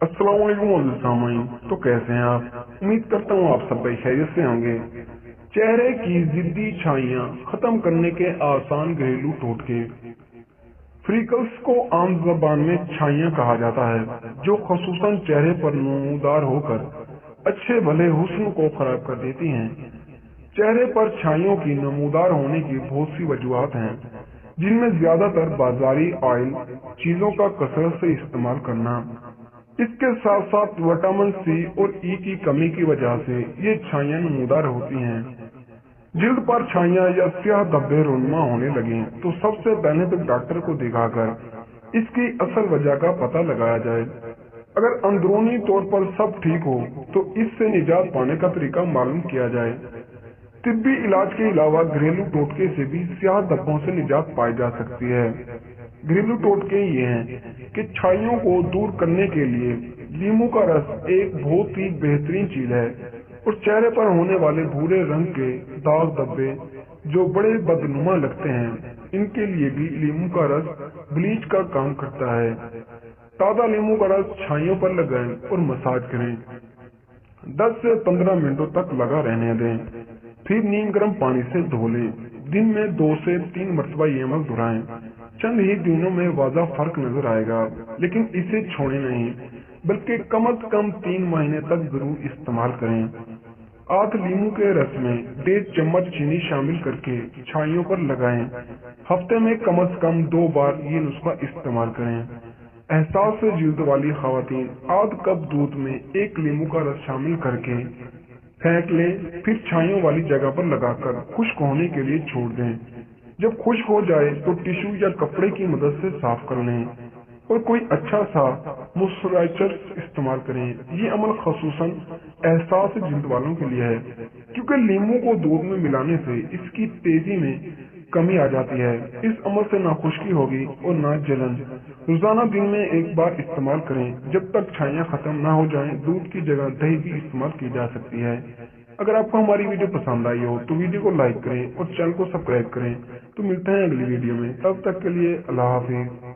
अस्सलाम वालेकुम मोअज़्ज़िज़ सामीन। तो कैसे हैं आप? उम्मीद करता हूँ आप सब खैरियत से होंगे। चेहरे की जिद्दी छाइयाँ खत्म करने के आसान घरेलू टोटके। फ्रीकल्स को आम ज़बान में छाइयाँ कहा जाता है, जो ख़ुसूसन चेहरे पर नमूदार होकर अच्छे भले हुस्न को खराब कर देती हैं। चेहरे पर छाइयों की नमूदार होने की बहुत सी वजूहात हैं, जिनमें ज्यादातर बाजारी ऑयल चीजों का कसरत से इस्तेमाल करना, इसके साथ साथ विटामिन सी और ई की कमी की वजह से ये छाइयाँ नमूदार होती हैं। जिल्द पर छाइयाँ या स्याह धब्बे रुन्मा होने लगे तो सबसे पहले तो डॉक्टर को दिखाकर इसकी असल वजह का पता लगाया जाए। अगर अंदरूनी तौर पर सब ठीक हो तो इससे निजात पाने का तरीका मालूम किया जाए। तिब्बी इलाज के अलावा घरेलू टोटके से भी स्याह धब्बों से निजात पाई जा सकती है। घरेलू टोटके ये हैं कि छाइयों को दूर करने के लिए नींबू का रस एक बहुत ही बेहतरीन चीज है, और चेहरे पर होने वाले भूरे रंग के दाग धब्बे जो बड़े बदनुमा लगते हैं, इनके लिए भी नींबू का रस ब्लीच का काम करता है। ताजा नींबू का रस छाइयों पर लगाएं और मसाज करें। 10 से 15 मिनटों तक लगा रहने दें, फिर नीम गर्म पानी से धो लें। दिन में 2 से 3 मरतबा ये अमल दोहराएं। चंद ही दिनों में वाज़ा फर्क नजर आएगा, लेकिन इसे छोड़े नहीं, बल्कि कम से कम 3 महीने तक जरूर इस्तेमाल करें। आध नींबू के रस में 1.5 चम्मच चीनी शामिल करके छाइयों पर लगाएं। हफ्ते में कम से कम 2 बार ये नुस्खा इस्तेमाल करें। एहसास से जिल्द वाली खवातीन आध कप दूध में 1 नींबू का रस शामिल करके फेंक लें, फिर छाइयों वाली जगह पर लगाकर खुश्क होने के लिए छोड़ दें। जब खुश्क हो जाए तो टिश्यू या कपड़े की मदद से साफ कर लें और कोई अच्छा सा मॉइस्चराइजर इस्तेमाल करें। ये अमल खसूसन एहसास जिल्द वालों के लिए है, क्योंकि नींबू को दूध में मिलाने से इसकी तेजी में कमी आ जाती है। इस अमल से ना खुश्की होगी और ना जलन। रोजाना दिन में 1 बार इस्तेमाल करें। जब तक छाइयाँ खत्म ना हो जाएं, दूध की जगह दही भी इस्तेमाल की जा सकती है। अगर आपको हमारी वीडियो पसंद आई हो तो वीडियो को लाइक करें और चैनल को सब्सक्राइब करें। तो मिलते हैं अगली वीडियो में, तब तक के लिए अल्लाह हाफिज।